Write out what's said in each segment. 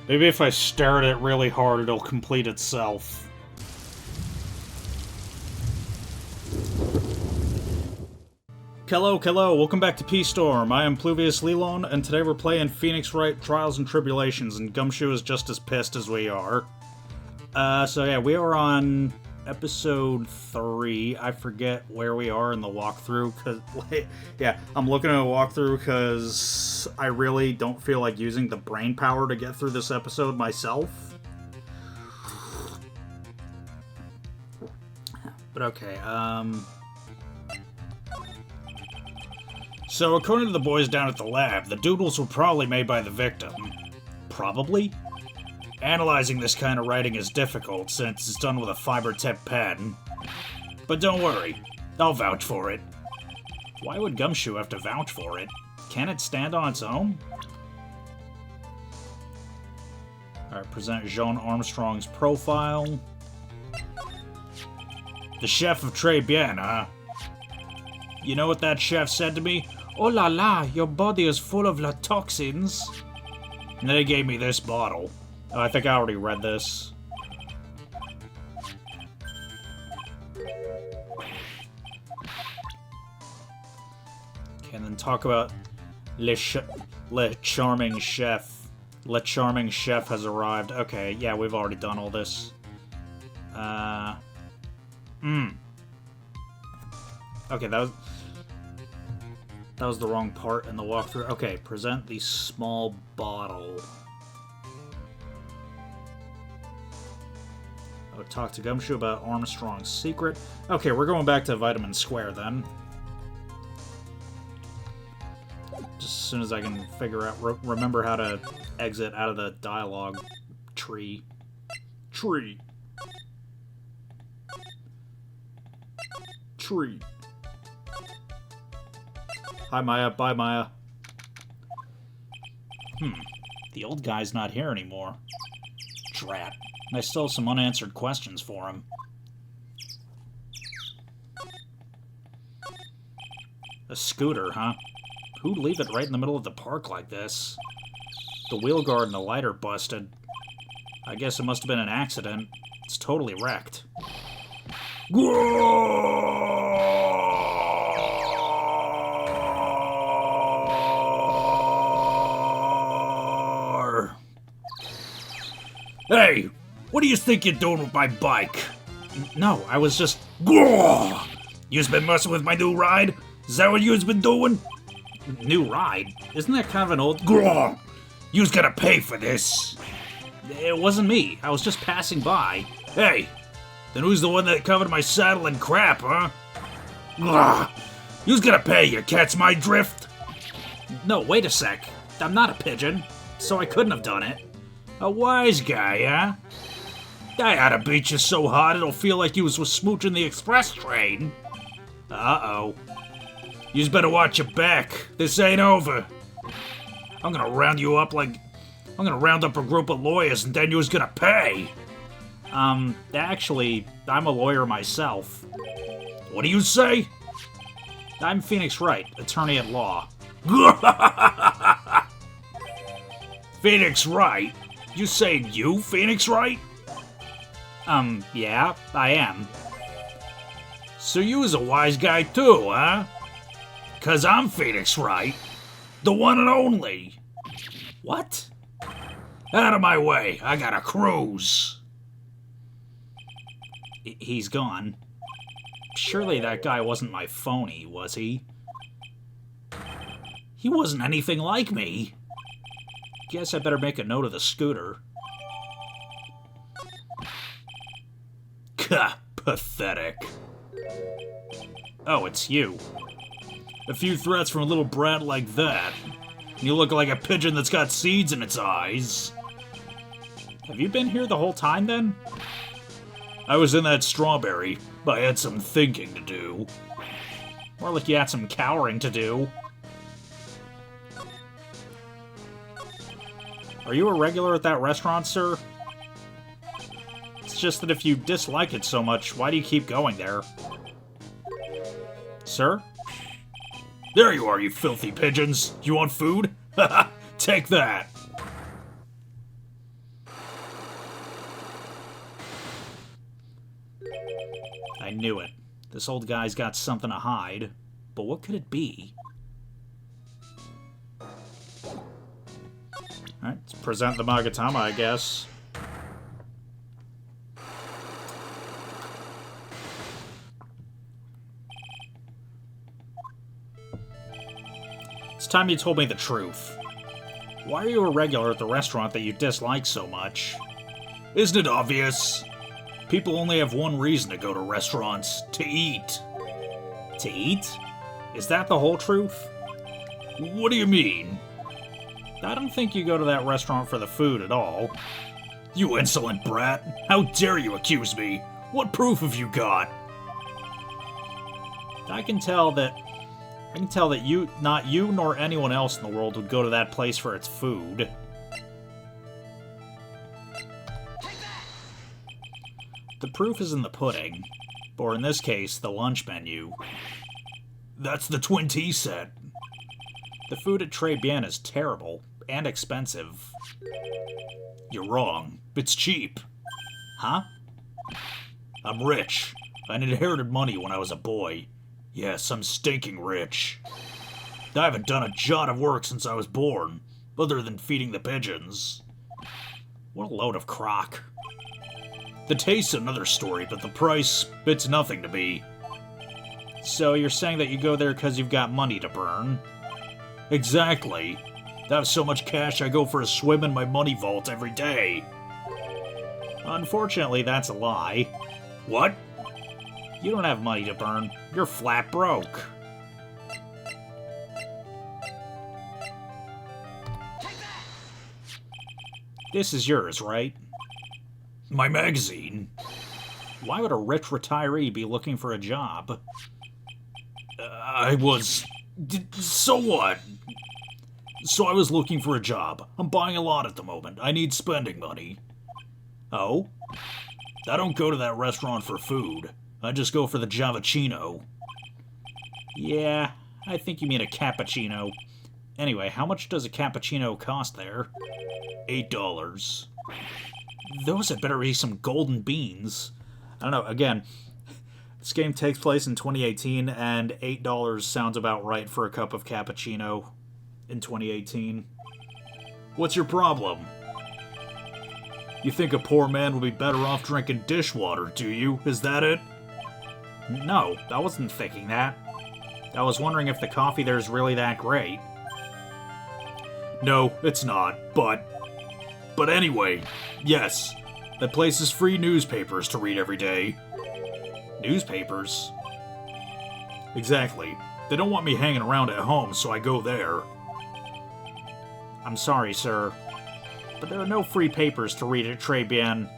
Maybe if I stare at it really hard, it'll complete itself. Hello, welcome back to P-Storm. I am Pluvius Lilon, and today we're playing Phoenix Wright Trials and Tribulations, and Gumshoe is just as pissed as we are. So yeah, we are on episode 3. I forget where we are in the walkthrough, cause, yeah, I'm looking at a walkthrough because I really don't feel like using the brain power to get through this episode myself. But okay, So, according to the boys down at the lab, the doodles were probably made by the victim. Probably? Analyzing this kind of writing is difficult, since it's done with a fiber-tip pen. But don't worry, I'll vouch for it. Why would Gumshoe have to vouch for it? Can it stand on its own? Alright, present Jean Armstrong's profile. The chef of Très Bien, huh? You know what that chef said to me? Oh la la, your body is full of la toxins. And then he gave me this bottle. Oh, I think I already read this. Okay, and then talk about Le Charming Chef. Le Charming Chef has arrived. Okay, yeah, we've already done all this. Okay, that was the wrong part in the walkthrough. Okay, present the small bottle. I would talk to Gumshoe about Armstrong's secret. Okay, we're going back to Vitamin Square then. Just as soon as I can figure out, remember how to exit out of the dialogue tree. Tree. Hi, Maya. Bye, Maya. The old guy's not here anymore. Drat. I still have some unanswered questions for him. A scooter, huh? Who'd leave it right in the middle of the park like this? The wheel guard and the light are busted. I guess it must have been an accident. It's totally wrecked. Hey, what do you think you're doing with my bike? No, I was just... You've been messing with my new ride? Is that what you've been doing? New ride? Isn't that kind of an old... You's gonna pay for this. It wasn't me. I was just passing by. Hey, then who's the one that covered my saddle in crap, huh? You's gonna pay, you catch my drift? No, wait a sec. I'm not a pigeon, so I couldn't have done it. A wise guy, huh? I oughta beat you so hard it'll feel like you was smooching the express train. Uh-oh. You's better watch your back. This ain't over. I'm gonna round up a group of lawyers and then you's gonna pay. Actually, I'm a lawyer myself. What do you say? I'm Phoenix Wright, attorney at law. Phoenix Wright? You saying you, Phoenix Wright? Yeah, I am. So you was a wise guy too, huh? 'Cause I'm Phoenix Wright, the one and only. What? Out of my way, I got a cruise. He's gone. Surely that guy wasn't my phony, was he? He wasn't anything like me. Guess I better make a note of the scooter. Gah, pathetic. Oh, it's you. A few threats from a little brat like that. You look like a pigeon that's got seeds in its eyes. Have you been here the whole time, then? I was in that strawberry, but I had some thinking to do. More like you had some cowering to do. Are you a regular at that restaurant, sir? It's just that if you dislike it so much, why do you keep going there? Sir? There you are, you filthy pigeons! You want food? Haha, take that! I knew it. This old guy's got something to hide. But what could it be? Alright, let's present the Magatama, I guess. It's time you told me the truth. Why are you a regular at the restaurant that you dislike so much? Isn't it obvious? People only have one reason to go to restaurants: to eat. To eat? Is that the whole truth? What do you mean? I don't think you go to that restaurant for the food at all. You insolent brat! How dare you accuse me? What proof have you got? I can tell that you, not you nor anyone else in the world would go to that place for its food. The proof is in the pudding, or in this case, the lunch menu. That's the twin tea set. The food at Très Bien is terrible and expensive. You're wrong. It's cheap. Huh? I'm rich. I inherited money when I was a boy. Yes, I'm stinking rich. I haven't done a jot of work since I was born, other than feeding the pigeons. What a load of crock. The taste's another story, but the price, it's nothing to me. So you're saying that you go there because you've got money to burn? Exactly. I have so much cash I go for a swim in my money vault every day. Unfortunately, that's a lie. What? You don't have money to burn. You're flat broke. This is yours, right? My magazine? Why would a rich retiree be looking for a job? So what? So I was looking for a job. I'm buying a lot at the moment. I need spending money. Oh? I don't go to that restaurant for food. I just go for the Javachino. Yeah, I think you mean a cappuccino. Anyway, how much does a cappuccino cost there? $8. Those had better be some golden beans. I don't know, again, this game takes place in 2018, and $8 sounds about right for a cup of cappuccino in 2018. What's your problem? You think a poor man would be better off drinking dishwater, do you? Is that it? No, I wasn't thinking that. I was wondering if the coffee there is really that great. No, it's not, but anyway, yes, that place has free newspapers to read every day. Newspapers? Exactly. They don't want me hanging around at home, so I go there. I'm sorry, sir, but there are no free papers to read at Très Bien.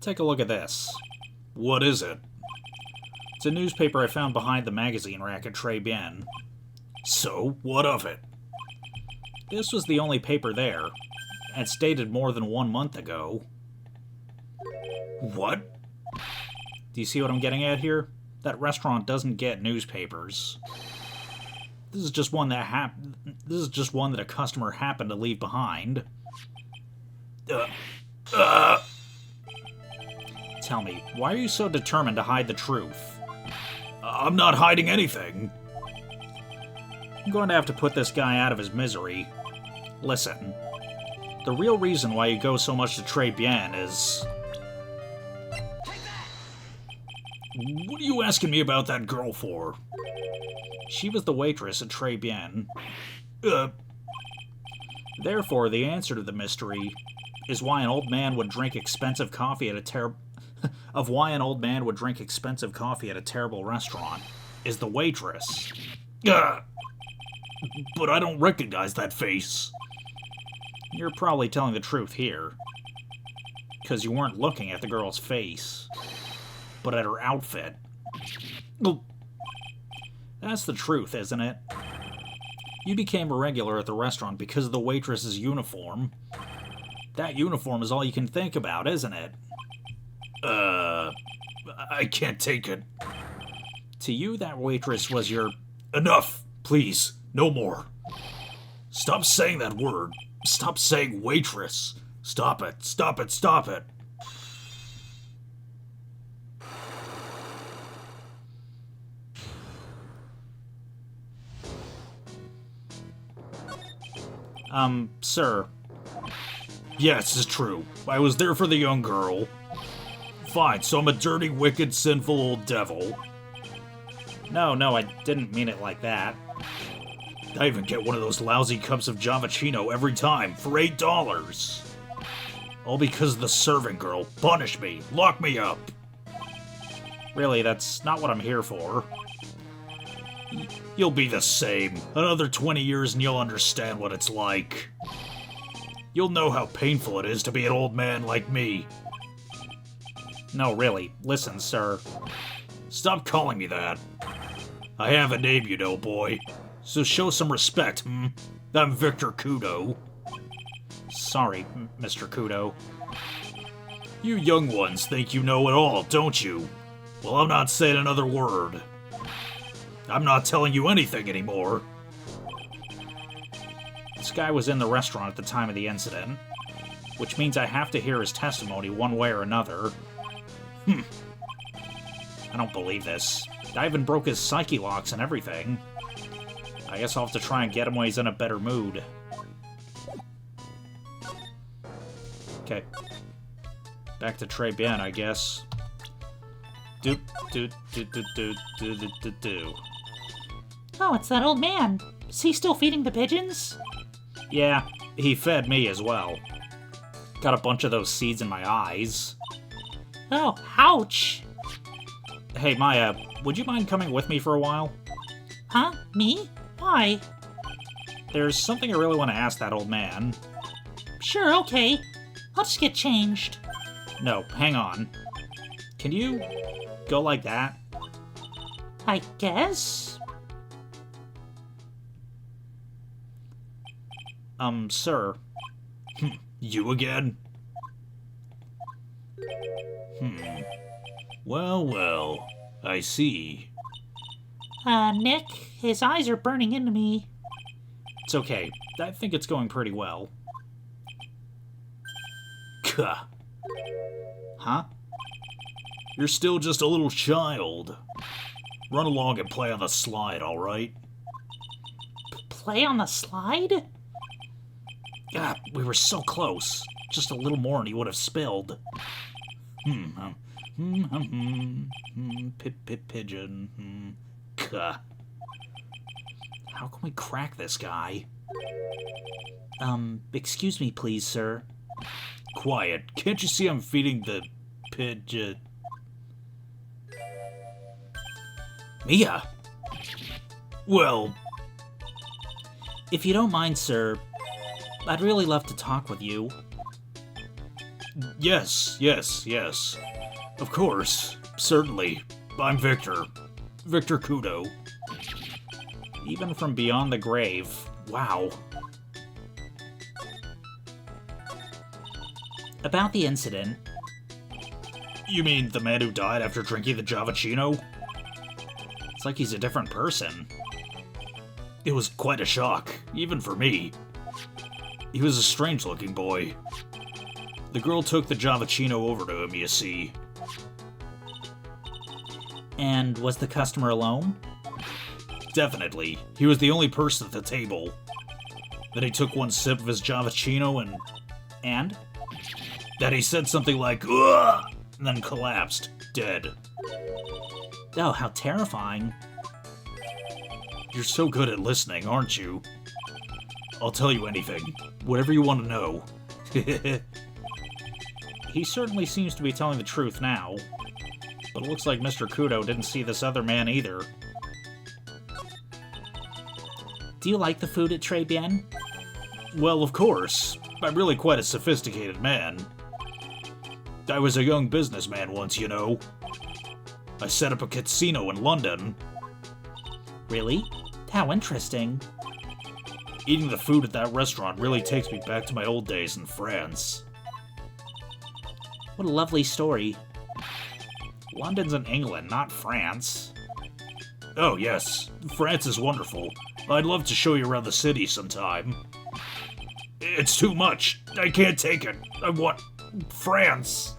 Take a look at this. What is it? It's a newspaper I found behind the magazine rack at Très Bien. So, what of it? This was the only paper there, and it's dated more than 1 month ago. What? Do you see what I'm getting at here? That restaurant doesn't get newspapers. This is just one that a customer happened to leave behind. Tell me, why are you so determined to hide the truth? I'm not hiding anything. I'm going to have to put this guy out of his misery. Listen, the real reason why you go so much to Très Bien is... What are you asking me about that girl for? She was the waitress at Très Bien. Therefore, the answer to the mystery is why an old man would drink expensive coffee at a terrible restaurant is the waitress. But I don't recognize that face. You're probably telling the truth here. Because you weren't looking at the girl's face, but at her outfit. That's the truth, isn't it? You became a regular at the restaurant because of the waitress's uniform. That uniform is all you can think about, isn't it? I can't take it. To you, that waitress was your... Enough! Please, no more. Stop saying that word. Stop saying waitress. Stop it, stop it, stop it. Sir. Yes, it's true. I was there for the young girl. Fine, so I'm a dirty, wicked, sinful old devil. No, I didn't mean it like that. I even get one of those lousy cups of Javachino every time, for $8. All because of the servant girl. Punish me. Lock me up. Really, that's not what I'm here for. You'll be the same. Another 20 years and you'll understand what it's like. You'll know how painful it is to be an old man like me. No, really. Listen, sir. Stop calling me that. I have a name, you know, boy. So show some respect, I'm Victor Kudo. Sorry, Mr. Kudo. You young ones think you know it all, don't you? Well, I'm not saying another word. I'm not telling you anything anymore. This guy was in the restaurant at the time of the incident, which means I have to hear his testimony one way or another. I don't believe this. I even broke his psyche locks and everything. I guess I'll have to try and get him when he's in a better mood. Okay. Back to Très Bien, I guess. Do. Oh, it's that old man. Is he still feeding the pigeons? Yeah, he fed me as well. Got a bunch of those seeds in my eyes. Oh, ouch! Hey, Maya, would you mind coming with me for a while? Huh? Me? Why? There's something I really want to ask that old man. Sure, okay. I'll just get changed. No, hang on. Can you go like that? I guess? Sir. You again? Well, I see. Nick, his eyes are burning into me. It's okay. I think it's going pretty well. Kuh. Huh? You're still just a little child. Run along and play on the slide, alright? Play on the slide? God, we were so close. Just a little more and he would have spilled. Pigeon. Kuh. How can we crack this guy? Excuse me, please, sir. Quiet. Can't you see I'm feeding the pigeon? Mia? Well... If you don't mind, sir, I'd really love to talk with you. Yes. Of course. Certainly. I'm Victor. Victor Kudo. Even from beyond the grave. Wow. About the incident. You mean the man who died after drinking the Javachino? It's like he's a different person. It was quite a shock, even for me. He was a strange-looking boy. The girl took the Javachino over to him, you see. And was the customer alone? Definitely. He was the only person at the table. Then he took one sip of his Javachino and... And? Then he said something like, "Ugh!" and then collapsed, dead. Oh, how terrifying. You're so good at listening, aren't you? I'll tell you anything. Whatever you want to know. He certainly seems to be telling the truth now. But it looks like Mr. Kudo didn't see this other man either. Do you like the food at Très Bien? Well, of course. I'm really quite a sophisticated man. I was a young businessman once, you know. I set up a casino in London. Really? How interesting. Eating the food at that restaurant really takes me back to my old days in France. What a lovely story. London's in England, not France. Oh, yes. France is wonderful. I'd love to show you around the city sometime. It's too much. I can't take it. I want France.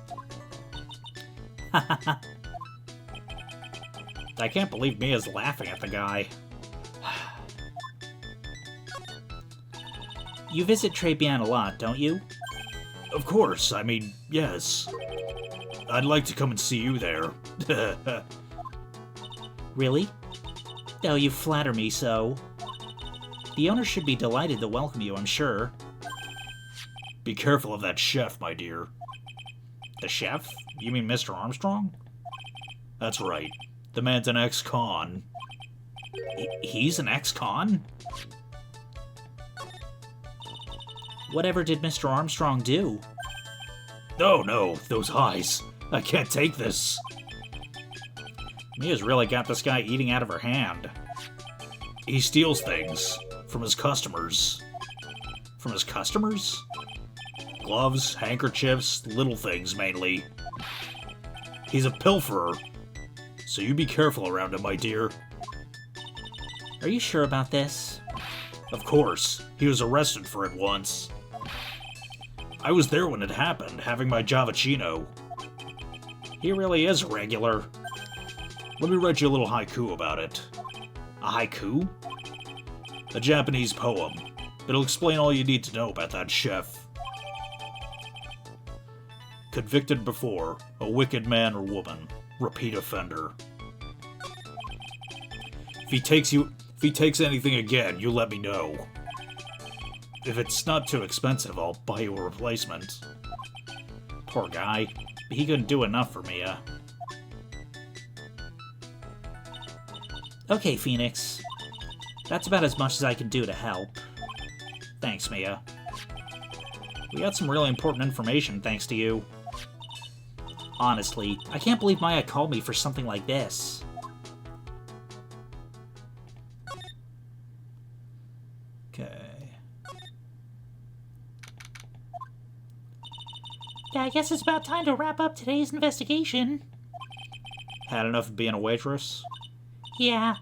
I can't believe Mia's laughing at the guy. You visit Tribulations a lot, don't you? Of course, I mean, yes. I'd like to come and see you there. Really? Oh, you flatter me so. The owner should be delighted to welcome you, I'm sure. Be careful of that chef, my dear. The chef? You mean Mr. Armstrong? That's right. The man's an ex-con. He's an ex-con? Whatever did Mr. Armstrong do? Oh no, those eyes. I can't take this. Mia's really got this guy eating out of her hand. He steals things from his customers. From his customers? Gloves, handkerchiefs, little things mainly. He's a pilferer, so you be careful around him, my dear. Are you sure about this? Of course. He was arrested for it once. I was there when it happened, having my Javachino. He really is regular. Let me write you a little haiku about it. A haiku? A Japanese poem. It'll explain all you need to know about that chef. Convicted before, a wicked man or woman, repeat offender. If he takes anything again, you let me know. If it's not too expensive, I'll buy you a replacement. Poor guy. He couldn't do enough for Mia. Okay, Phoenix. That's about as much as I can do to help. Thanks, Mia. We got some really important information thanks to you. Honestly, I can't believe Maya called me for something like this. Okay. I guess it's about time to wrap up today's investigation. Had enough of being a waitress? Yeah.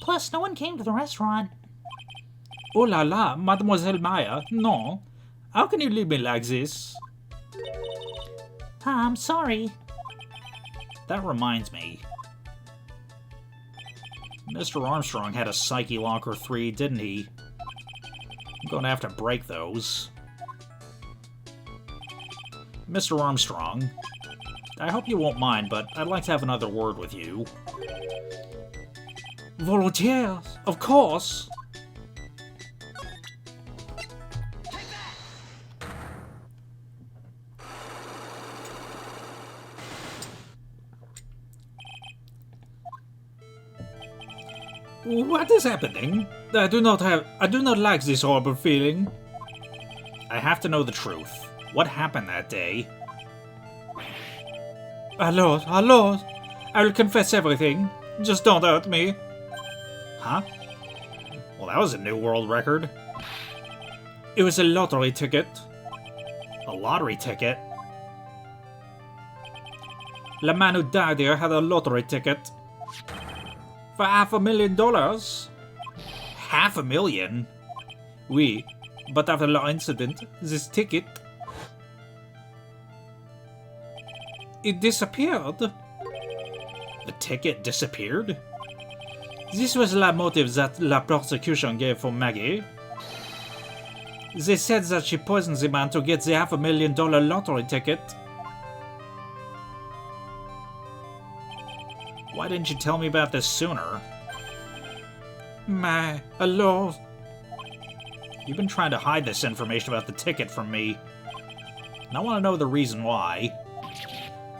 Plus, no one came to the restaurant. Oh la la, Mademoiselle Maya, no. How can you leave me like this? I'm sorry. That reminds me. Mr. Armstrong had a Psyche Locker 3, didn't he? I'm going to have to break those. Mr. Armstrong, I hope you won't mind, but I'd like to have another word with you. Volunteers, of course. What is happening? I do not like this horrible feeling. I have to know the truth. What happened that day? Lord, I will confess everything. Just don't hurt me. Huh? Well, that was a new world record. It was a lottery ticket. A lottery ticket? The man who died here had a lottery ticket. For $500,000. $500,000? Oui, but after the incident, this ticket... it disappeared. The ticket disappeared? This was the motive that the prosecution gave for Maggie. They said that she poisoned the man to get the $500,000 lottery ticket. Why didn't you tell me about this sooner? My lord. You've been trying to hide this information about the ticket from me. And I want to know the reason why.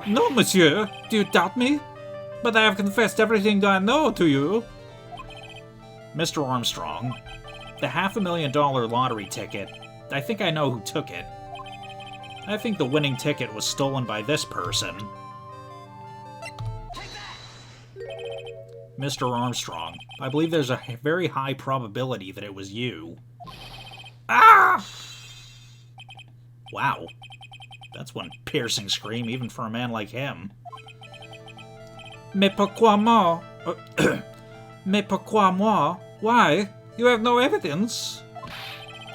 No, monsieur. Do you doubt me? But I have confessed everything I know to you. Mr. Armstrong, the $500,000 lottery ticket, I think I know who took it. I think the winning ticket was stolen by this person. Mr. Armstrong, I believe there's a very high probability that it was you. Ah! Wow. That's one piercing scream, even for a man like him. Mais pourquoi moi? Mais pourquoi moi? Why? You have no evidence.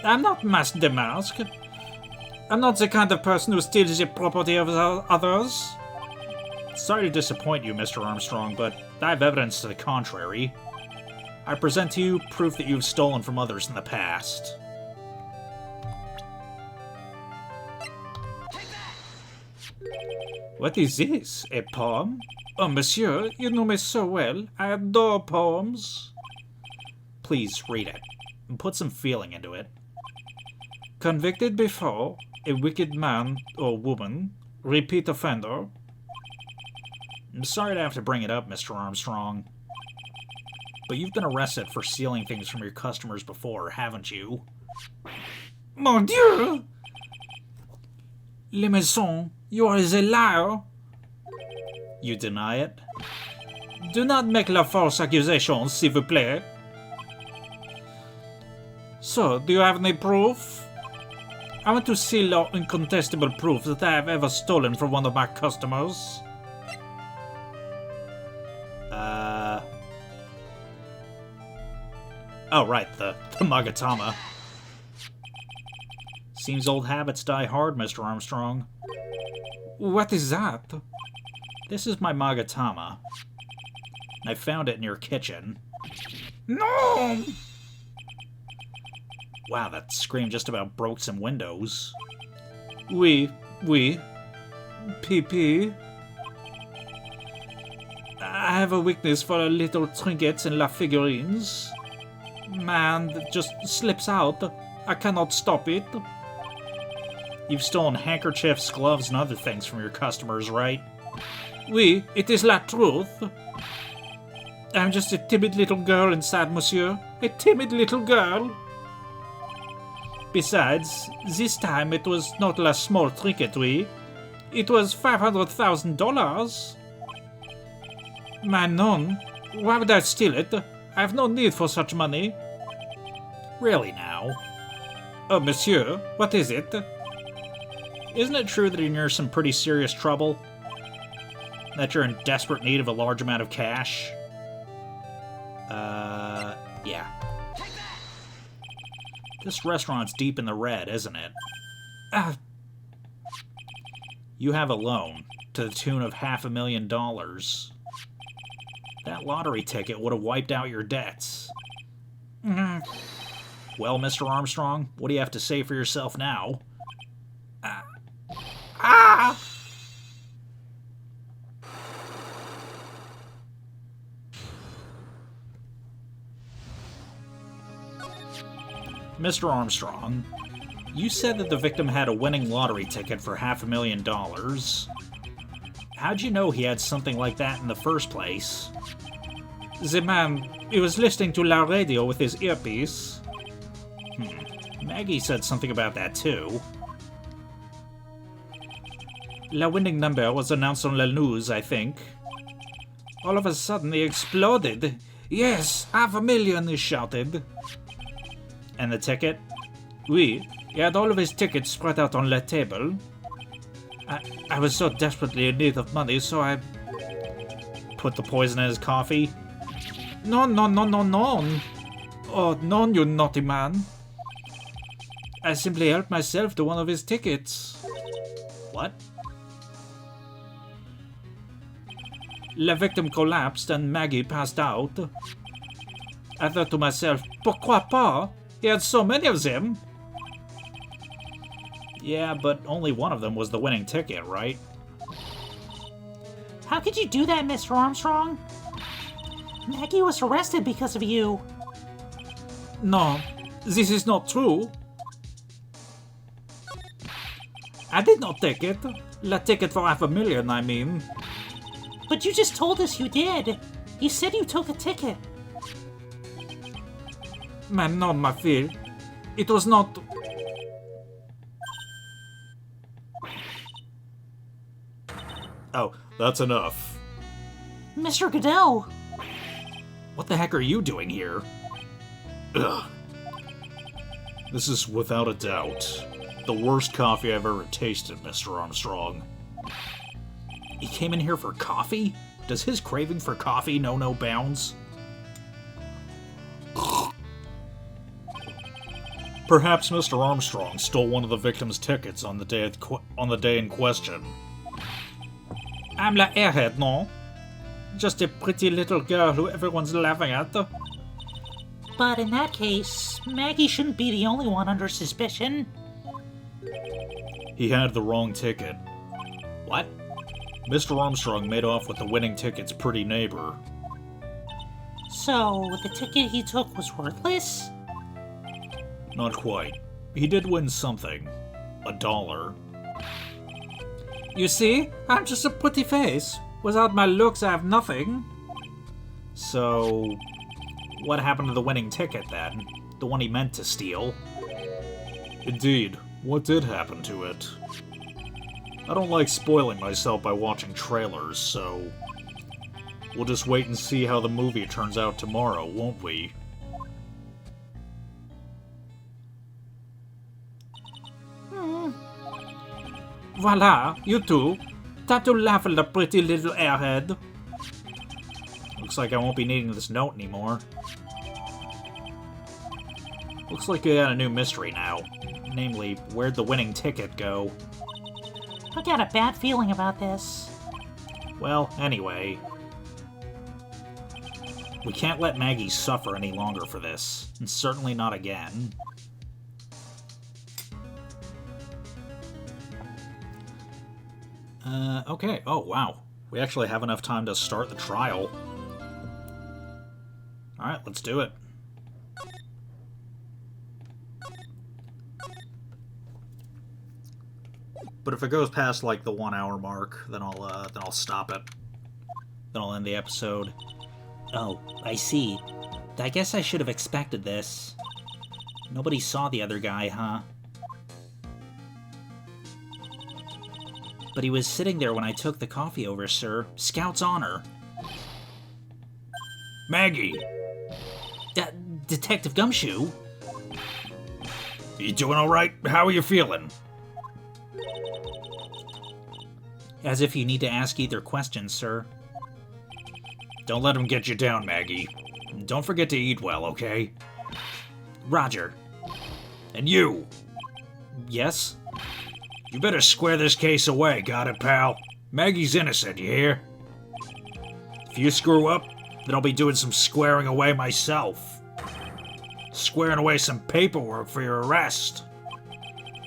I'm not Mask the Mask. I'm not the kind of person who steals the property of others. Sorry to disappoint you, Mr. Armstrong, but I have evidence to the contrary. I present to you proof that you've stolen from others in the past. What is this? A poem? Oh, monsieur, you know me so well. I adore poems. Please, read it, and put some feeling into it. Convicted before, a wicked man or woman, repeat offender. I'm sorry to have to bring it up, Mr. Armstrong, but you've been arrested for stealing things from your customers before, haven't you? Mon Dieu! Le Maison, you are a liar. You deny it? Do not make la false accusations, s'il vous plaît. So, do you have any proof? I want to see no incontestable proof that I have ever stolen from one of my customers. Oh, right, the Magatama. Seems old habits die hard, Mr. Armstrong. What is that? This is my Magatama. I found it in your kitchen. No! Wow, that scream just about broke some windows. Oui. Pee. I have a weakness for little trinkets and la figurines. Man, that just slips out. I cannot stop it. You've stolen handkerchiefs, gloves, and other things from your customers, right? Oui, it is la truth. I'm just a timid little girl inside, monsieur. A timid little girl. Besides, this time it was not a small trinket, oui. It was $500,000. Manon, why would I steal it? I have no need for such money. Really now? Oh, monsieur, what is it? Isn't it true that you're in some pretty serious trouble? That you're in desperate need of a large amount of cash? Yeah. This restaurant's deep in the red, isn't it? You have a loan to the tune of $500,000. That lottery ticket would have wiped out your debts. Well, Mr. Armstrong, what do you have to say for yourself now? Mr. Armstrong, you said that the victim had a winning lottery ticket for $500,000. How'd you know he had something like that in the first place? The man, he was listening to la radio with his earpiece. Maggie said something about that too. La winning number was announced on la news, I think. All of a sudden, he exploded. Yes, $500,000, he shouted. And the ticket? Oui, he had all of his tickets spread out on la table. I was so desperately in need of money, so I... Put the poison in his coffee? No. Oh, no, you naughty man. I simply helped myself to one of his tickets. What? La victim collapsed and Maggie passed out. I thought to myself, pourquoi pas? He had so many of them. Yeah, but only one of them was the winning ticket, right? How could you do that, Mr. Armstrong? Maggie was arrested because of you. No, this is not true. I did not take it. La ticket for $500,000, I mean. But you just told us you did. You said you took a ticket. Man, no, ma fille. It was not... Oh, that's enough. Mr. Goodell! What the heck are you doing here? Ugh. This is without a doubt the worst coffee I've ever tasted, Mr. Armstrong. He came in here for coffee? Does his craving for coffee know no bounds? Perhaps Mr. Armstrong stole one of the victim's tickets on the day in question. I'm the airhead, no? Just a pretty little girl who everyone's laughing at. But in that case, Maggie shouldn't be the only one under suspicion. He had the wrong ticket. What? Mr. Armstrong made off with the winning ticket's pretty neighbor. So, the ticket he took was worthless? Not quite. He did win something. $1. You see? I'm just a pretty face. Without my looks, I have nothing. So, what happened to the winning ticket then? The one he meant to steal? Indeed, what did happen to it? I don't like spoiling myself by watching trailers, so we'll just wait and see how the movie turns out tomorrow, won't we? Voila, you two. Time to laugh at the pretty little airhead. Looks like I won't be needing this note anymore. Looks like we got a new mystery now. Namely, where'd the winning ticket go? I got a bad feeling about this. Well, anyway. We can't let Maggie suffer any longer for this, and certainly not again. Okay. Oh, wow. We actually have enough time to start the trial. Alright, let's do it. But if it goes past, like, the 1 hour mark, then I'll stop it. Then I'll end the episode. Oh, I see. I guess I should have expected this. Nobody saw the other guy, huh? But he was sitting there when I took the coffee over, sir. Scout's honor. Maggie! Detective Gumshoe? You doing alright? How are you feeling? As if you need to ask either question, sir. Don't let him get you down, Maggie. And don't forget to eat well, okay? Roger. And you! Yes? You better square this case away, got it, pal? Maggie's innocent, you hear? If you screw up, then I'll be doing some squaring away myself. Squaring away some paperwork for your arrest.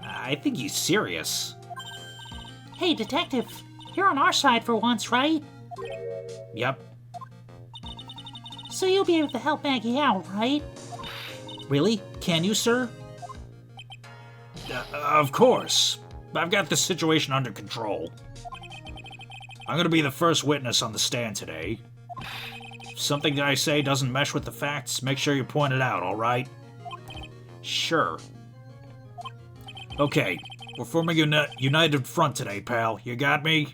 I think he's serious. Hey, Detective, you're on our side for once, right? Yep. So you'll be able to help Maggie out, right? Really? Can you, sir? Of course. I've got the situation under control. I'm gonna be the first witness on the stand today. If something that I say doesn't mesh with the facts, make sure you point it out, alright? Sure. Okay, we're forming a united front today, pal. You got me?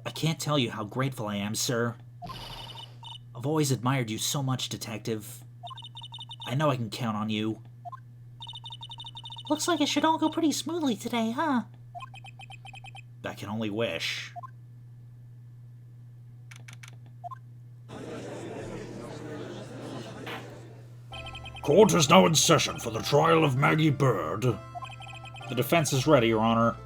I can't tell you how grateful I am, sir. I've always admired you so much, Detective. I know I can count on you. Looks like it should all go pretty smoothly today, huh? I can only wish. Court is now in session for the trial of Maggie Bird. The defense is ready, Your Honor.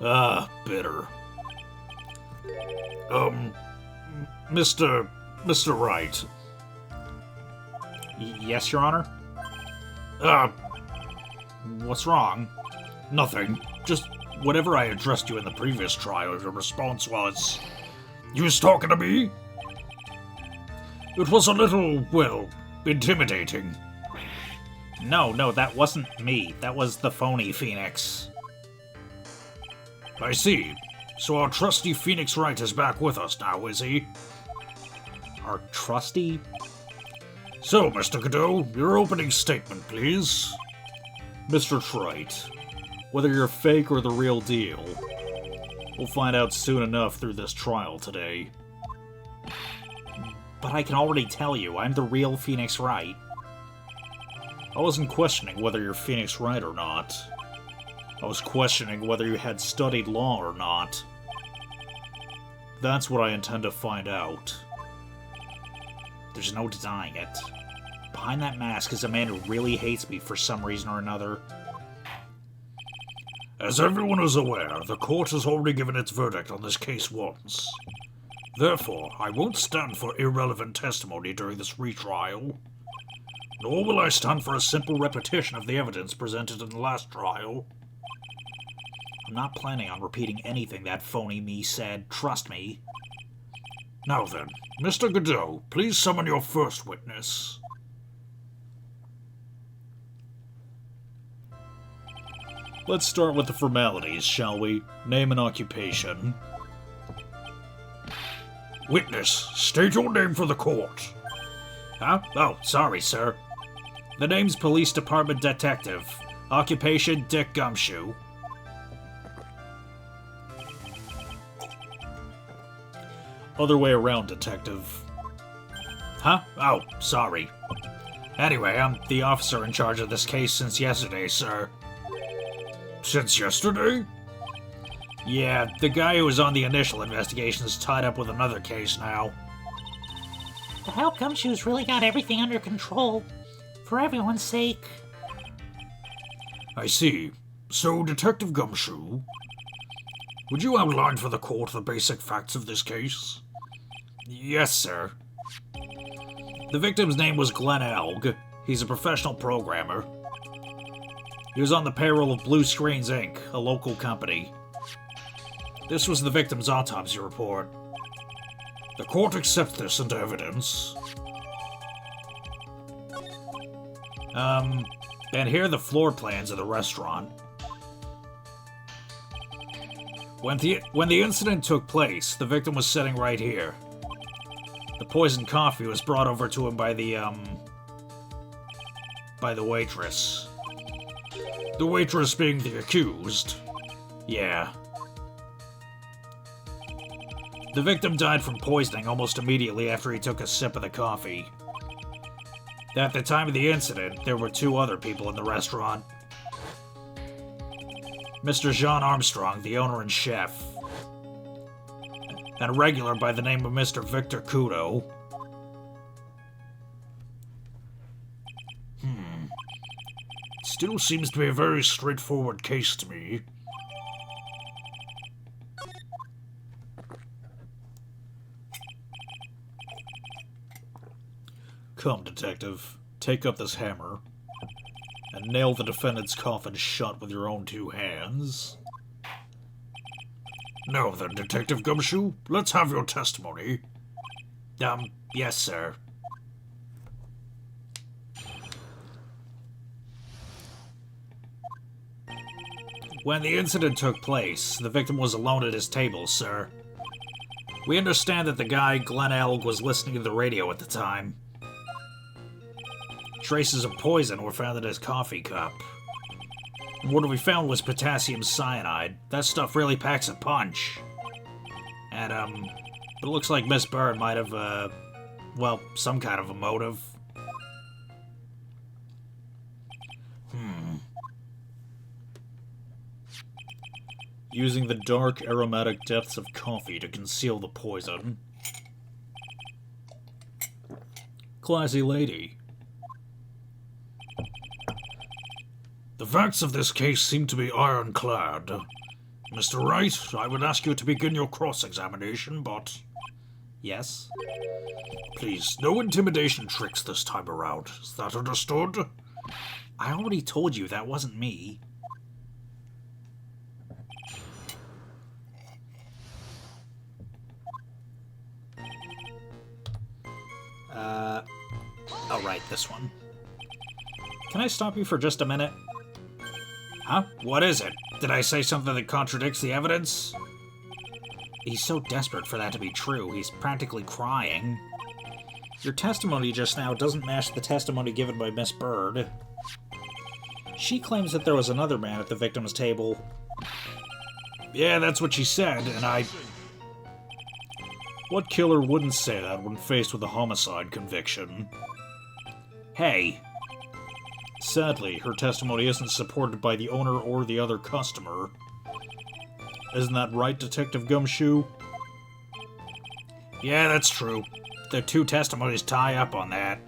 Ah, bitter. Mr. Wright. Yes, Your Honor? What's wrong? Nothing. Just whatever I addressed you in the previous trial, your response was... You was talking to me? It was a little, well, intimidating. No, that wasn't me. That was the phony Phoenix. I see. So our trusty Phoenix Wright is back with us now, is he? Our trusty? So, Mr. Godot, your opening statement, please. Mr. Wright, whether you're fake or the real deal, we'll find out soon enough through this trial today. But I can already tell you, I'm the real Phoenix Wright. I wasn't questioning whether you're Phoenix Wright or not. I was questioning whether you had studied law or not. That's what I intend to find out. There's no denying it. Behind that mask is a man who really hates me for some reason or another. As everyone is aware, the court has already given its verdict on this case once. Therefore, I won't stand for irrelevant testimony during this retrial. Nor will I stand for a simple repetition of the evidence presented in the last trial. I'm not planning on repeating anything that phony me said, trust me. Now then, Mr. Godot, please summon your first witness. Let's start with the formalities, shall we? Name and occupation. Witness, state your name for the court. Huh? Oh, sorry, sir. The name's Police Department Detective. Occupation, Dick Gumshoe. Other way around, Detective. Huh? Oh, sorry. Anyway, I'm the officer in charge of this case since yesterday, sir. Since yesterday? Yeah, the guy who was on the initial investigation is tied up with another case now. I hope Gumshoe's really got everything under control. For everyone's sake. I see. So, Detective Gumshoe, would you outline for the court the basic facts of this case? Yes, sir. The victim's name was Glenn Elg. He's a professional programmer. He was on the payroll of Blue Screens, Inc., a local company. This was the victim's autopsy report. The court accepts this into evidence. And here are the floor plans of the restaurant. When the incident took place, the victim was sitting right here. The poisoned coffee was brought over to him by the waitress. The waitress being the accused? Yeah. The victim died from poisoning almost immediately after he took a sip of the coffee. At the time of the incident, there were two other people in the restaurant. Mr. Jean Armstrong, the owner and chef, and a regular by the name of Mr. Victor Kudo. Still seems to be a very straightforward case to me. Come, Detective. Take up this hammer and nail the defendant's coffin shut with your own two hands. Now then, Detective Gumshoe, let's have your testimony. Yes, sir. When the incident took place, the victim was alone at his table, sir. We understand that the guy, Glenn Elg, was listening to the radio at the time. Traces of poison were found in his coffee cup. And what we found was potassium cyanide. That stuff really packs a punch. And, it looks like Miss Bird might have, well, some kind of a motive. Using the dark, aromatic depths of coffee to conceal the poison. Classy lady. The facts of this case seem to be ironclad. Mr. Wright, I would ask you to begin your cross-examination, but... Yes? Please, no intimidation tricks this time around. Is that understood? I already told you that wasn't me. Alright, this one. Can I stop you for just a minute? Huh? What is it? Did I say something that contradicts the evidence? He's so desperate for that to be true, he's practically crying. Your testimony just now doesn't match the testimony given by Miss Bird. She claims that there was another man at the victim's table. Yeah, that's what she said, and I... What killer wouldn't say that when faced with a homicide conviction? Hey. Sadly, her testimony isn't supported by the owner or the other customer. Isn't that right, Detective Gumshoe? Yeah, that's true. The two testimonies tie up on that.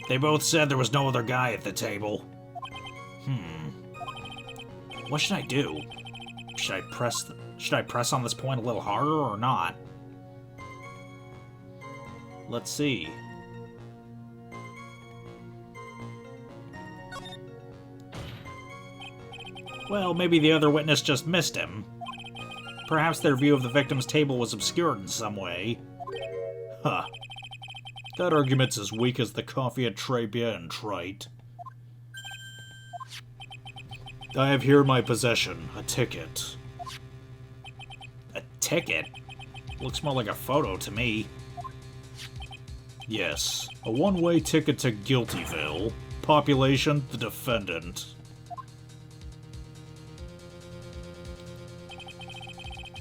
They both said there was no other guy at the table. What should I do? Should I press on this point a little harder or not? Let's see. Well, maybe the other witness just missed him. Perhaps their view of the victim's table was obscured in some way. Huh. That argument's as weak as the coffee at Tribulations, Wright. I have here in my possession a ticket. A ticket? Looks more like a photo to me. Yes, a one-way ticket to Guiltyville. Population, the defendant.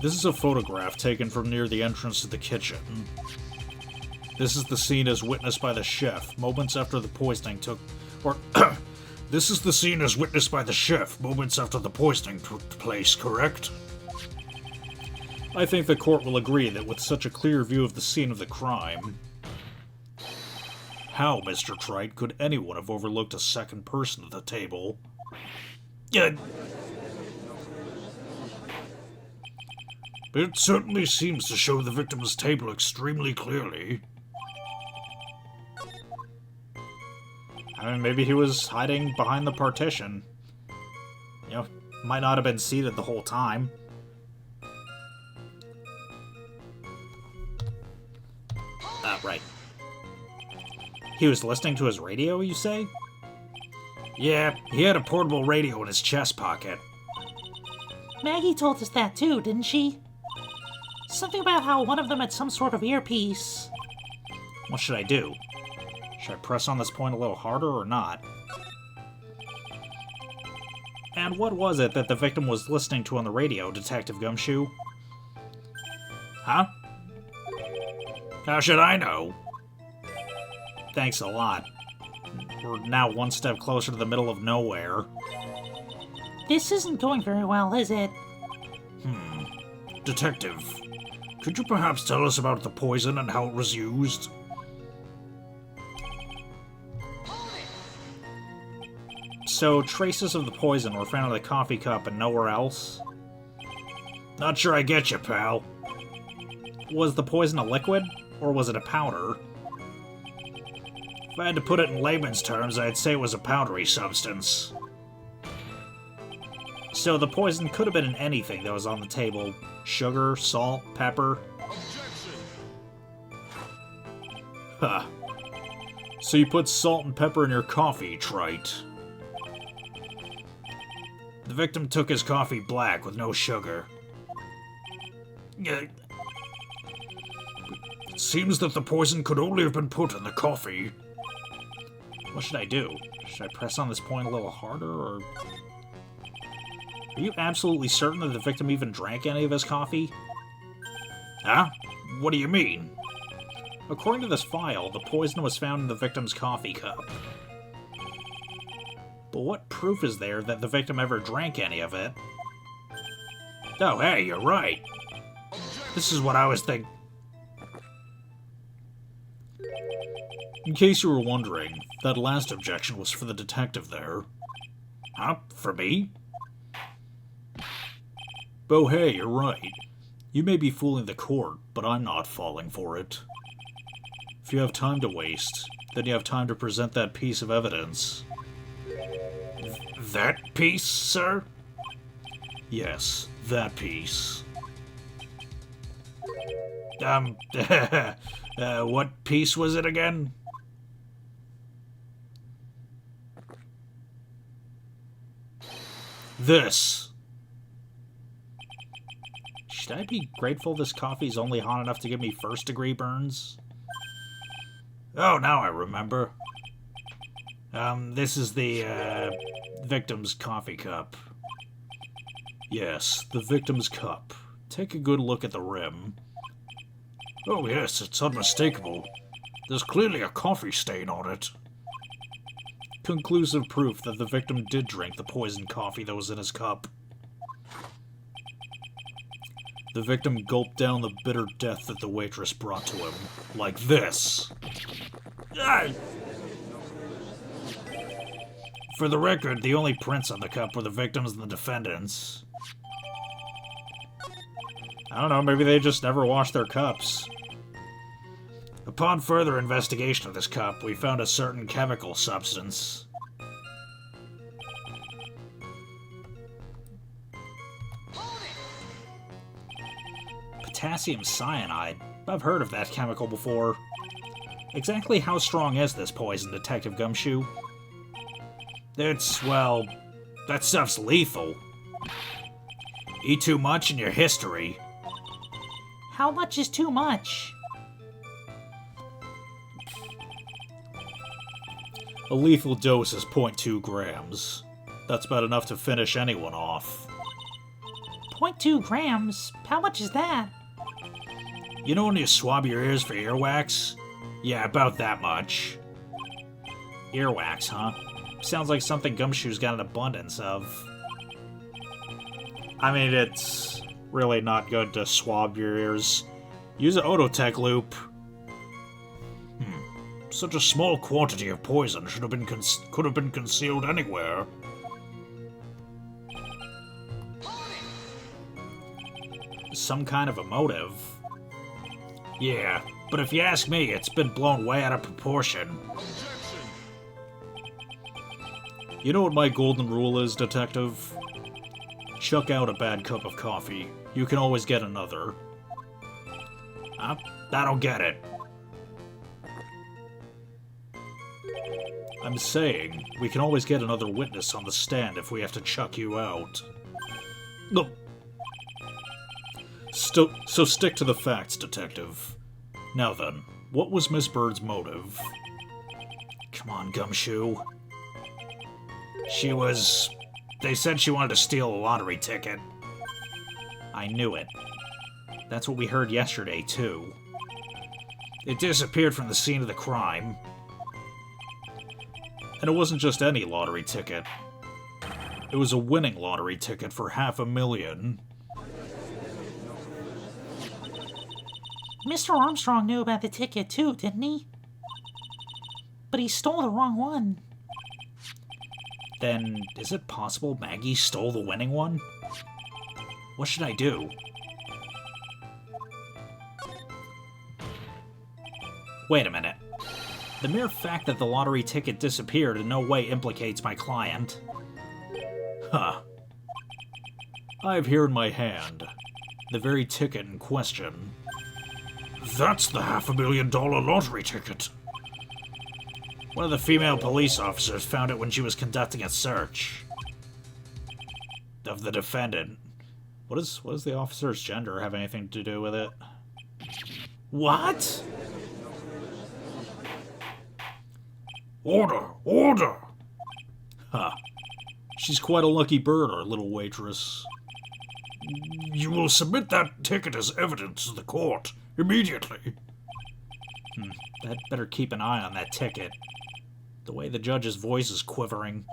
This is a photograph taken from near the entrance to the kitchen. This is the scene as witnessed by the chef, moments after the poisoning took... This is the scene as witnessed by the chef, moments after the poisoning took place, correct? I think the court will agree that with such a clear view of the scene of the crime... How, Mr. Wright, could anyone have overlooked a second person at the table? It certainly seems to show the victim's table extremely clearly. I mean, maybe he was hiding behind the partition. You know, might not have been seated the whole time. Right. He was listening to his radio, you say? Yeah, he had a portable radio in his chest pocket. Maggie told us that too, didn't she? Something about how one of them had some sort of earpiece. What should I do? Should I press on this point a little harder or not? And what was it that the victim was listening to on the radio, Detective Gumshoe? Huh? How should I know? Thanks a lot. We're now one step closer to the middle of nowhere. This isn't going very well, is it? Detective, could you perhaps tell us about the poison and how it was used? So, traces of the poison were found in the coffee cup and nowhere else? Not sure I get you, pal. Was the poison a liquid, or was it a powder? If I had to put it in layman's terms, I'd say it was a powdery substance. So the poison could have been in anything that was on the table. Sugar, salt, pepper. Huh. So you put salt and pepper in your coffee, Trite. The victim took his coffee black with no sugar. It seems that the poison could only have been put in the coffee. What should I do? Should I press on this point a little harder, or... Are you absolutely certain that the victim even drank any of his coffee? Huh? What do you mean? According to this file, the poison was found in the victim's coffee cup. But what proof is there that the victim ever drank any of it? Oh, hey, you're right. This is what I was thinking. In case you were wondering, that last objection was for the detective there. Huh? For me? Oh, hey, you're right. You may be fooling the court, but I'm not falling for it. If you have time to waste, then you have time to present that piece of evidence. That piece, sir? Yes, that piece. What piece was it again? This. Should I be grateful this coffee's only hot enough to give me first-degree burns? Oh, now I remember. This is the, victim's coffee cup. Yes, the victim's cup. Take a good look at the rim. Oh yes, it's unmistakable. There's clearly a coffee stain on it. conclusive proof that the victim did drink the poisoned coffee that was in his cup. The victim gulped down the bitter death that the waitress brought to him, like this. For the record, the only prints on the cup were the victims and the defendants. I don't know, maybe they just never washed their cups. Upon further investigation of this cup, we found a certain chemical substance. Potassium cyanide. I've heard of that chemical before. Exactly how strong is this poison, Detective Gumshoe? It's, well, that stuff's lethal. Eat too much and you're history. How much is too much? A lethal dose is 0.2 grams. That's about enough to finish anyone off. 0.2 grams? How much is that? You know when you swab your ears for earwax? Yeah, about that much. Earwax, huh? Sounds like something Gumshoe's got an abundance of. I mean, it's really not good to swab your ears. Use an Ototech loop. Such a small quantity of poison could have been concealed anywhere. Some kind of a motive. Yeah, but if you ask me, it's been blown way out of proportion. You know what my golden rule is, Detective? Chuck out a bad cup of coffee. You can always get another. I don't get it. I'm saying, we can always get another witness on the stand if we have to chuck you out. No. So stick to the facts, Detective. Now then, what was Miss Bird's motive? Come on, Gumshoe. They said she wanted to steal a lottery ticket. I knew it. That's what we heard yesterday, too. It disappeared from the scene of the crime. And it wasn't just any lottery ticket. It was a winning lottery ticket for $500,000. Mr. Armstrong knew about the ticket too, didn't he? But he stole the wrong one. Then, is it possible Maggie stole the winning one? What should I do? Wait a minute. The mere fact that the lottery ticket disappeared in no way implicates my client. Huh. I have here in my hand the very ticket in question. That's the $500,000 lottery ticket. One of the female police officers found it when she was conducting a search of the defendant. What does the officer's gender have anything to do with it? What? Order! Order! Huh. She's quite a lucky bird, our little waitress. You will submit that ticket as evidence to the court immediately. I'd better keep an eye on that ticket. The way the judge's voice is quivering.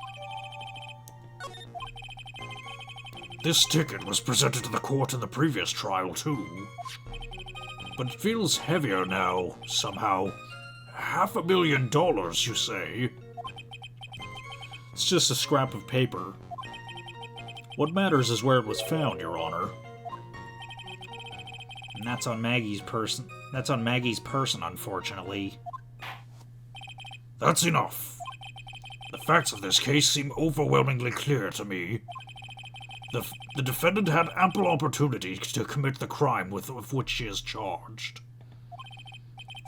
This ticket was presented to the court in the previous trial, too. But it feels heavier now, somehow. $500,000, you say? It's just a scrap of paper. What matters is where it was found, Your Honor. And that's on Maggie's person. That's on Maggie's person, unfortunately. That's enough. The facts of this case seem overwhelmingly clear to me. The defendant had ample opportunity to commit the crime with which she is charged.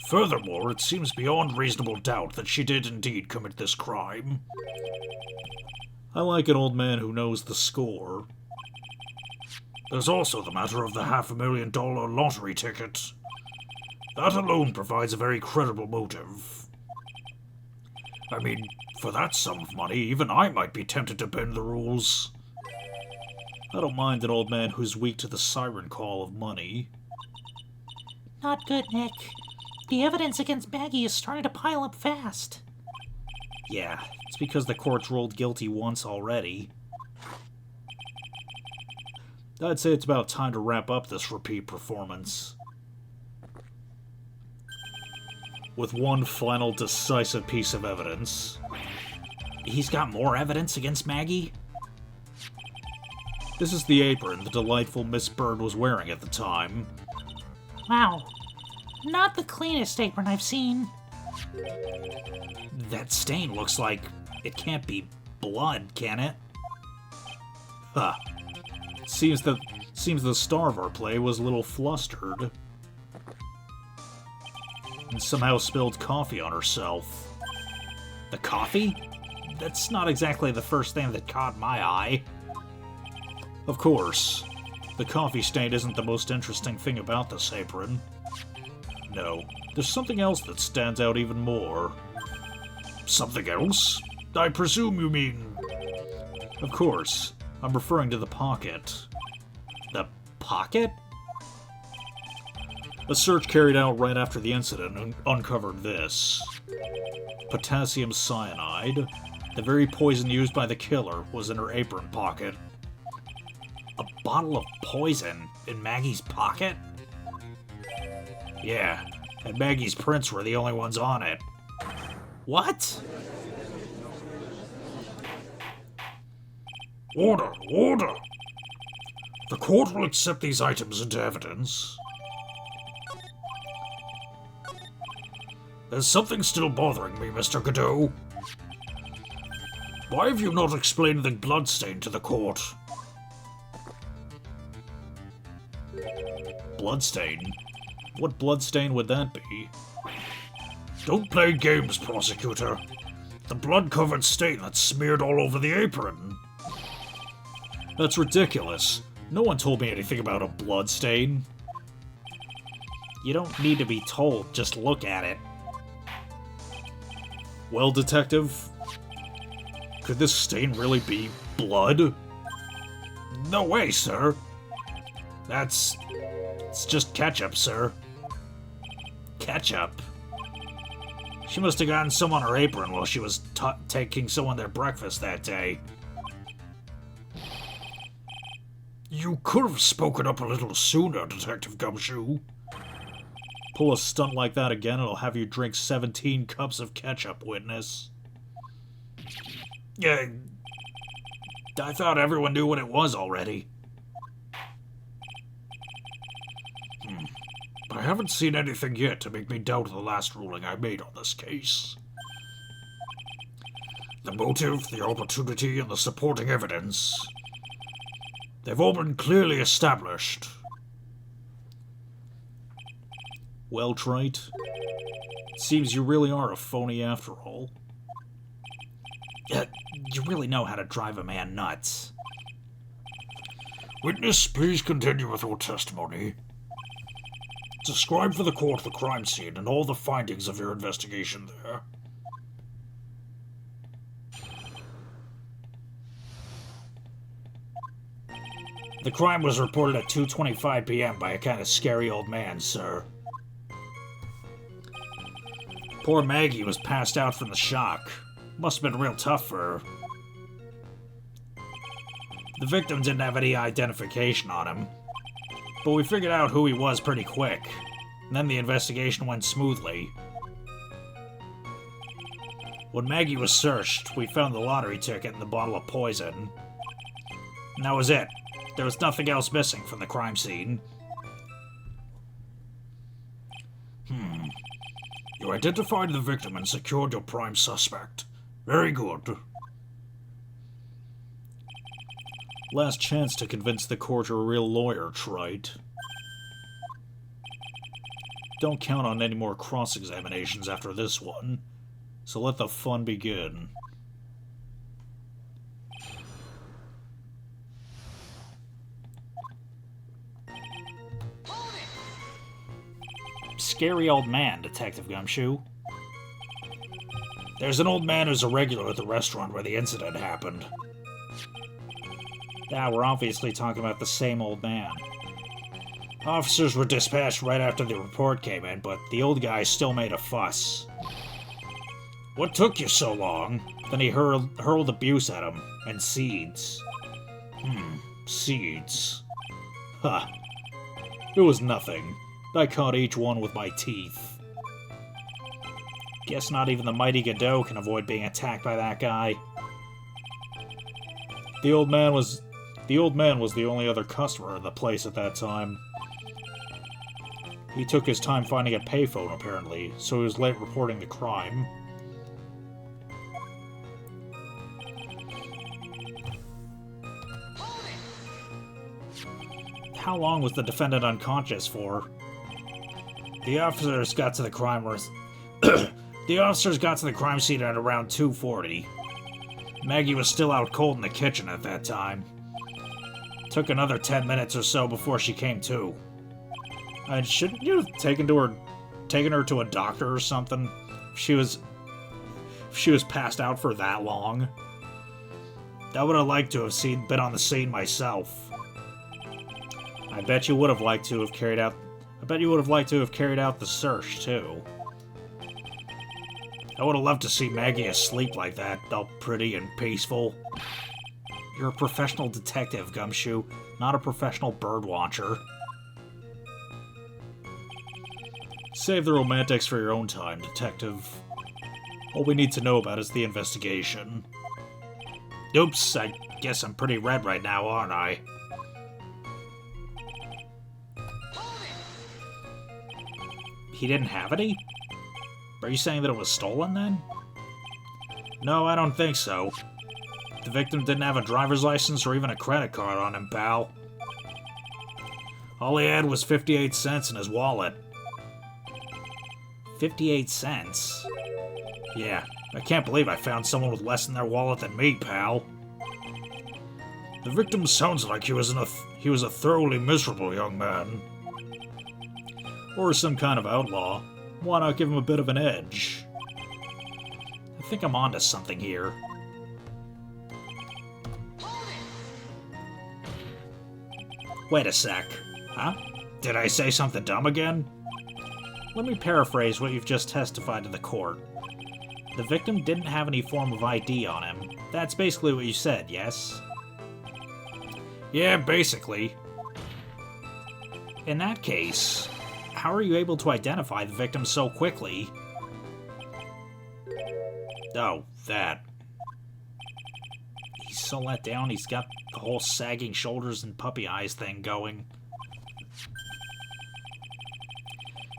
Furthermore, it seems beyond reasonable doubt that she did indeed commit this crime. I like an old man who knows the score. There's also the matter of the $500,000 lottery ticket. That alone provides a very credible motive. I mean, for that sum of money, even I might be tempted to bend the rules. I don't mind an old man who's weak to the siren call of money. Not good, Nick. The evidence against Maggie is starting to pile up fast. Yeah, it's because the court's ruled guilty once already. I'd say it's about time to wrap up this repeat performance. With one final decisive piece of evidence. He's got more evidence against Maggie? This is the apron the delightful Miss Bird was wearing at the time. Wow. Not the cleanest apron I've seen. That stain looks like it can't be blood, can it? Huh. Seems the star of our play was a little flustered. And somehow spilled coffee on herself. The coffee? That's not exactly the first thing that caught my eye. Of course, the coffee stain isn't the most interesting thing about this apron. No, there's something else that stands out even more. Something else? I presume you mean... Of course, I'm referring to the pocket. The pocket? A search carried out right after the incident uncovered this. Potassium cyanide, the very poison used by the killer, was in her apron pocket. A bottle of poison in Maggie's pocket? Yeah, and Maggie's prints were the only ones on it. What? Order! Order! The court will accept these items into evidence. There's something still bothering me, Mr. Godot. Why have you not explained the bloodstain to the court? Bloodstain? What bloodstain would that be? Don't play games, prosecutor. The blood-covered stain that's smeared all over the apron. That's ridiculous. No one told me anything about a bloodstain. You don't need to be told, just look at it. Well, Detective, could this stain really be blood? No way, sir. It's just ketchup, sir. Ketchup? She must have gotten some on her apron while she was taking someone their breakfast that day. You could have spoken up a little sooner, Detective Gumshoe. Pull a stunt like that again and I'll have you drink 17 cups of ketchup, witness. Yeah, I thought everyone knew what it was already. I haven't seen anything yet to make me doubt the last ruling I made on this case. The motive, the opportunity, and the supporting evidence. They've all been clearly established. Well, Wright, it seems you really are a phony after all. You really know how to drive a man nuts. Witness, please continue with your testimony. Describe for the court the crime scene and all the findings of your investigation there. The crime was reported at 2:25 p.m. by a kind of scary old man, sir. Poor Maggie was passed out from the shock. Must have been real tough for her. The victim didn't have any identification on him, but we figured out who he was pretty quick, and then the investigation went smoothly. When Maggie was searched, we found the lottery ticket and the bottle of poison. And that was it. There was nothing else missing from the crime scene. You identified the victim and secured your prime suspect. Very good. Last chance to convince the court you're a real lawyer, Wright. Don't count on any more cross-examinations after this one, so let the fun begin. Scary old man, Detective Gumshoe. There's an old man who's a regular at the restaurant where the incident happened. Yeah, we're obviously talking about the same old man. Officers were dispatched right after the report came in, but the old guy still made a fuss. What took you so long? Then he hurled abuse at him, and seeds. Seeds. Huh. It was nothing. I caught each one with my teeth. Guess not even the mighty Godot can avoid being attacked by that guy. The old man was the only other customer in the place at that time. He took his time finding a payphone, apparently, so he was late reporting the crime. How long was the defendant unconscious for? The officers got to the crime scene at around 2:40. Maggie was still out cold in the kitchen at that time. Took another 10 minutes or so before she came to. And shouldn't you have taken her to a doctor or something? She was passed out for that long. I would have liked to have been on the scene myself. I bet you would have liked to have carried out the search too. I would have loved to see Maggie asleep like that, all pretty and peaceful. You're a professional detective, Gumshoe, not a professional birdwatcher. Save the romantics for your own time, detective. All we need to know about is the investigation. Oops, I guess I'm pretty red right now, aren't I? He didn't have any? Are you saying that it was stolen, then? No, I don't think so. The victim didn't have a driver's license or even a credit card on him, pal. All he had was 58 cents in his wallet. 58 cents? Yeah, I can't believe I found someone with less in their wallet than me, pal. The victim sounds like he was a thoroughly miserable young man. Or some kind of outlaw. Why not give him a bit of an edge? I think I'm onto something here. Wait a sec. Huh? Did I say something dumb again? Let me paraphrase what you've just testified to the court. The victim didn't have any form of ID on him. That's basically what you said, yes? Yeah, basically. In that case, how are you able to identify the victim so quickly? Oh, that. He's so let down, he's got the whole sagging shoulders and puppy eyes thing going.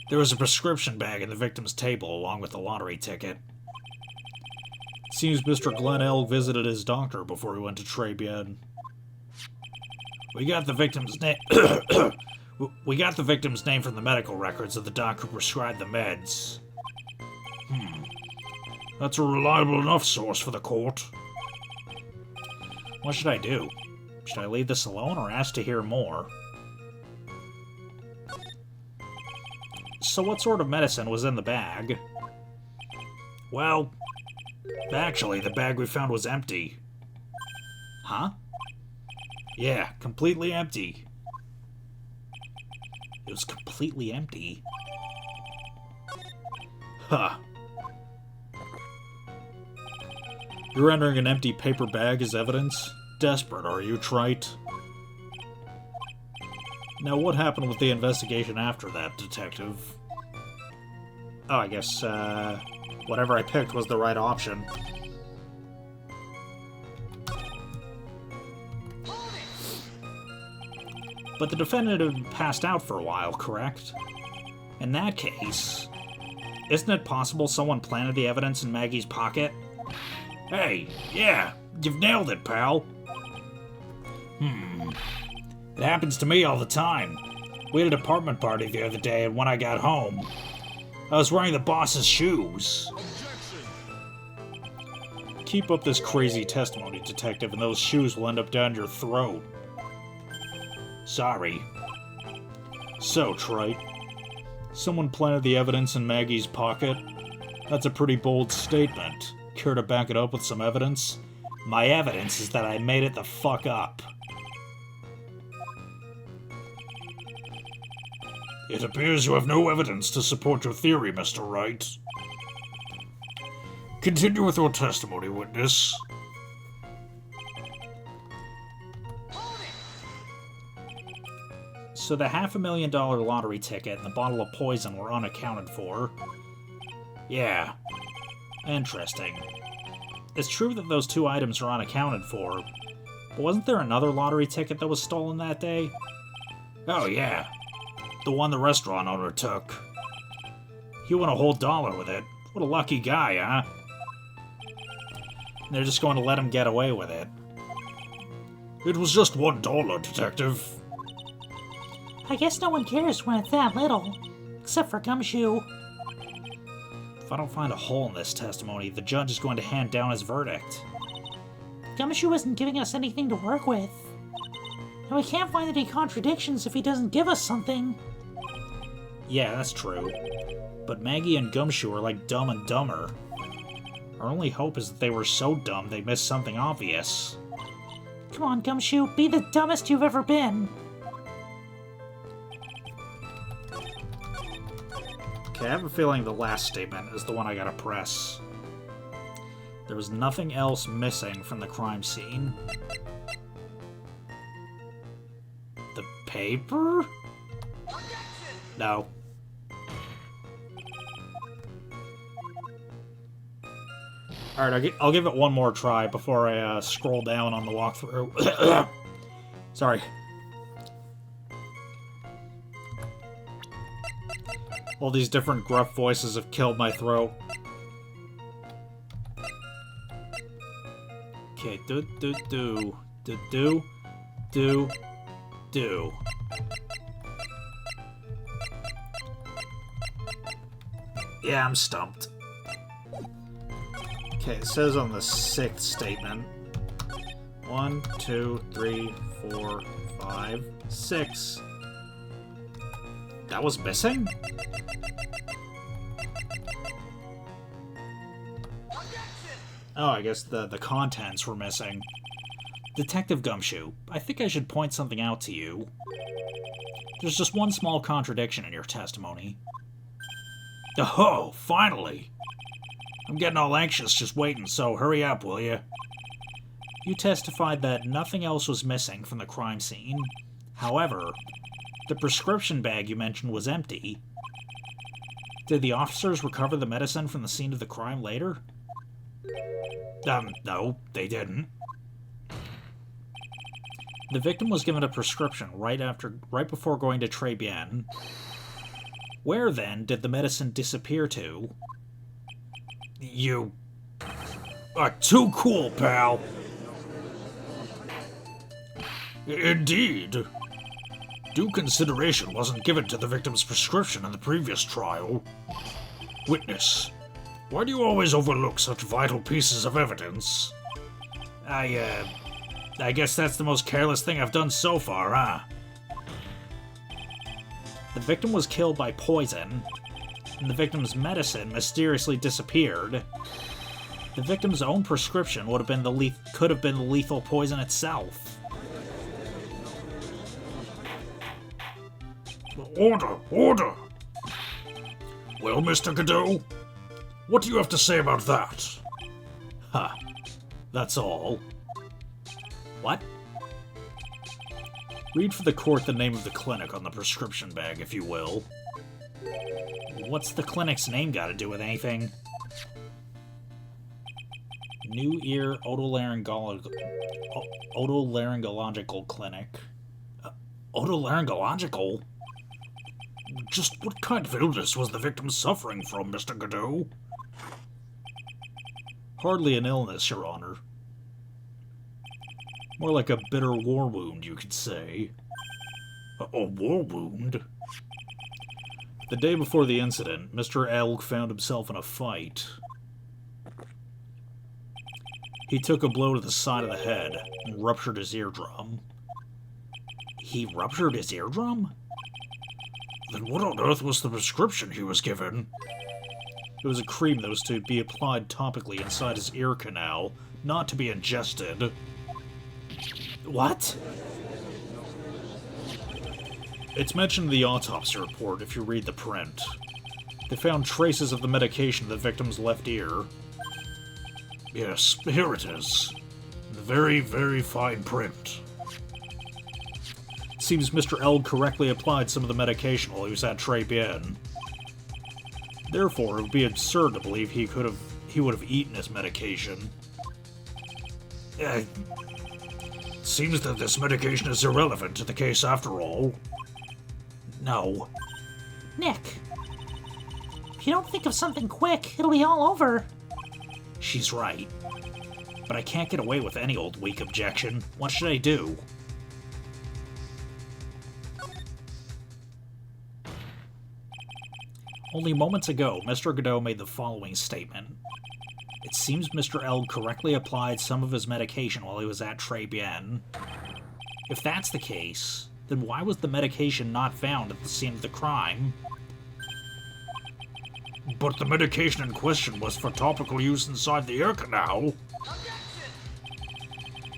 There was a prescription bag in the victim's table along with the lottery ticket. Seems Mr. Glenn visited his doctor before he went to Tribulations. We got the victim's name. We got the victim's name from the medical records of the doc who prescribed the meds. That's a reliable enough source for the court. What should I do? Should I leave this alone or ask to hear more? So what sort of medicine was in the bag? Well, actually, the bag we found was empty. Huh? Yeah, completely empty. It was completely empty. Huh. You're entering an empty paper bag as evidence? Desperate, are you, Trite? Now, what happened with the investigation after that, detective? Oh, I guess, whatever I picked was the right option. But the defendant had passed out for a while, correct? In that case, isn't it possible someone planted the evidence in Maggie's pocket? Hey, yeah, you've nailed it, pal. It happens to me all the time. We had a department party the other day, and when I got home, I was wearing the boss's shoes. Keep up this crazy testimony, detective, and those shoes will end up down your throat. Sorry. So, Trite, someone planted the evidence in Maggie's pocket? That's a pretty bold statement. Care to back it up with some evidence? My evidence is that I made it the fuck up. It appears you have no evidence to support your theory, Mr. Wright. Continue with your testimony, witness. So the $500,000 lottery ticket and the bottle of poison were unaccounted for. Yeah. Interesting. It's true that those two items are unaccounted for, but wasn't there another lottery ticket that was stolen that day? Oh, yeah. The one the restaurant owner took. He won a whole dollar with it. What a lucky guy, huh? They're just going to let him get away with it. It was just $1, Detective. I guess no one cares when it's that little. Except for Gumshoe. If I don't find a hole in this testimony, the judge is going to hand down his verdict. Gumshoe isn't giving us anything to work with. And we can't find any contradictions if he doesn't give us something. Yeah, that's true. But Maggie and Gumshoe are like Dumb and Dumber. Our only hope is that they were so dumb they missed something obvious. Come on, Gumshoe, be the dumbest you've ever been. Okay, I have a feeling the last statement is the one I gotta press. There was nothing else missing from the crime scene. The paper? No. Alright, I'll give it one more try before I scroll down on the walkthrough. Sorry. All these different gruff voices have killed my throat. Okay, do. Yeah, I'm stumped. Okay, it says on the 6th statement. 1, 2, 3, 4, 5, 6. That was missing? Oh, I guess the contents were missing. Detective Gumshoe, I think I should point something out to you. There's just one small contradiction in your testimony. Oh, finally! I'm getting all anxious just waiting, so hurry up, will you? You testified that nothing else was missing from the crime scene. However, the prescription bag you mentioned was empty. Did the officers recover the medicine from the scene of the crime later? No, they didn't. The victim was given a prescription right before going to Tribulations. Where, then, did the medicine disappear to? You are too cool, pal. Indeed. Due consideration wasn't given to the victim's prescription in the previous trial. Witness, why do you always overlook such vital pieces of evidence? I guess that's the most careless thing I've done so far, huh? The victim was killed by poison, and the victim's medicine mysteriously disappeared. The victim's own prescription could have been the lethal poison itself. Order! Order! Well, Mr. Godot, what do you have to say about that? Huh. That's all. What? Read for the court the name of the clinic on the prescription bag, if you will. What's the clinic's name got to do with anything? New Ear Otolaryngological Clinic. Otolaryngological? Just what kind of illness was the victim suffering from, Mr. Godot? Hardly an illness, Your Honor. More like a bitter war wound, you could say. A war wound? The day before the incident, Mr. Elg found himself in a fight. He took a blow to the side of the head and ruptured his eardrum. He ruptured his eardrum? Then what on earth was the prescription he was given? It was a cream that was to be applied topically inside his ear canal, not to be ingested. What? It's mentioned in the autopsy report if you read the print. They found traces of the medication in the victim's left ear. Yes, here it is. Very, very fine print. It seems Mr. L correctly applied some of the medication while he was at Tribulations. Therefore, it would be absurd to believe he would have eaten his medication. Seems that this medication is irrelevant to the case after all. No. Nick, if you don't think of something quick, it'll be all over. She's right. But I can't get away with any old weak objection. What should I do? Only moments ago, Mr. Godot made the following statement. It seems Mr. L correctly applied some of his medication while he was at Tribulations. If that's the case, then why was the medication not found at the scene of the crime? But the medication in question was for topical use inside the ear canal.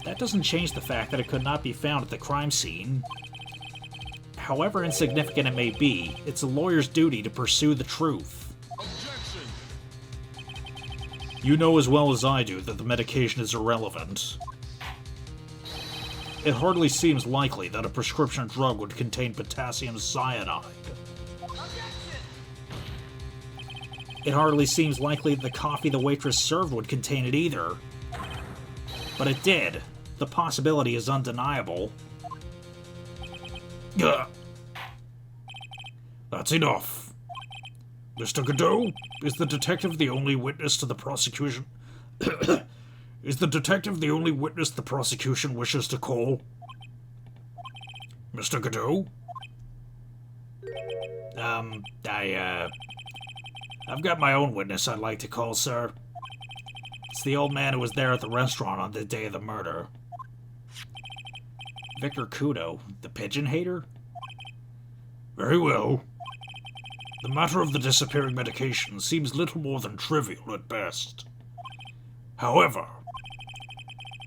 That doesn't change the fact that it could not be found at the crime scene. However insignificant it may be, it's a lawyer's duty to pursue the truth. Objection! You know as well as I do that the medication is irrelevant. It hardly seems likely that a prescription drug would contain potassium cyanide. It hardly seems likely that the coffee the waitress served would contain it either. But it did. The possibility is undeniable. That's enough. Mr. Godot, is the detective the only witness to the prosecution? Is the detective the only witness the prosecution wishes to call? Mr. Godot? I've got my own witness I'd like to call, sir. It's the old man who was there at the restaurant on the day of the murder. Victor Kudo, the pigeon hater? Very well. The matter of the disappearing medication seems little more than trivial at best. However,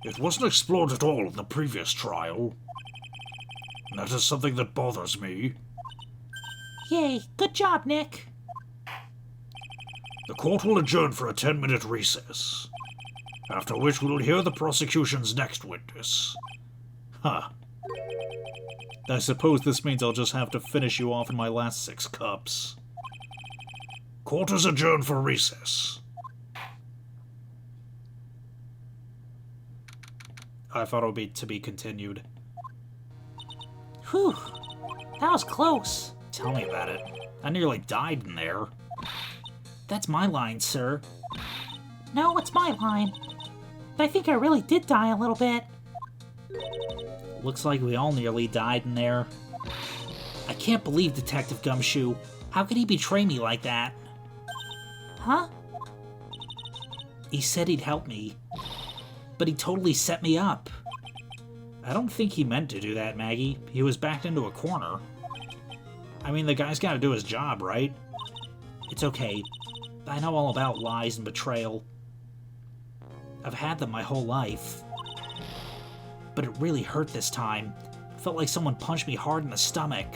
it wasn't explored at all in the previous trial. And that is something that bothers me. Yay, good job, Nick. The court will adjourn for a 10-minute recess, after which we will hear the prosecution's next witness. Huh. I suppose this means I'll just have to finish you off in my last 6 cups. Court is adjourned for recess. I thought it would be to be continued. Whew, that was close. Tell me about it. I nearly died in there. That's my line, sir. No, it's my line. But I think I really did die a little bit. Looks like we all nearly died in there. I can't believe Detective Gumshoe. How could he betray me like that? Huh? He said he'd help me, but he totally set me up. I don't think he meant to do that, Maggie. He was backed into a corner. I mean, the guy's gotta do his job, right? It's okay. I know all about lies and betrayal. I've had them my whole life. But it really hurt this time. It felt like someone punched me hard in the stomach.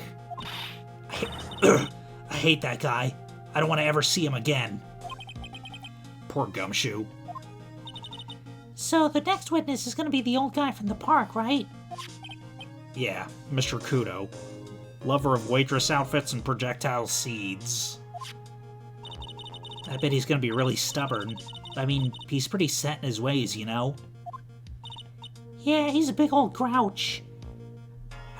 I hate that guy. I don't want to ever see him again. Poor Gumshoe. So the next witness is gonna be the old guy from the park, right? Yeah, Mr. Kudo. Lover of waitress outfits and projectile seeds. I bet he's gonna be really stubborn. I mean, he's pretty set in his ways, you know? Yeah, he's a big old grouch.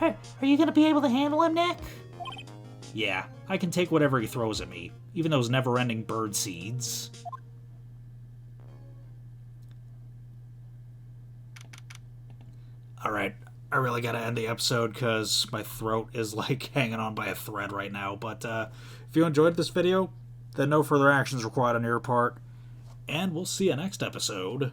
Are you gonna be able to handle him, Nick? Yeah, I can take whatever he throws at me, even those never-ending bird seeds. Alright, I really gotta end the episode because my throat is like hanging on by a thread right now, but if you enjoyed this video, then no further actions required on your part, and we'll see you next episode.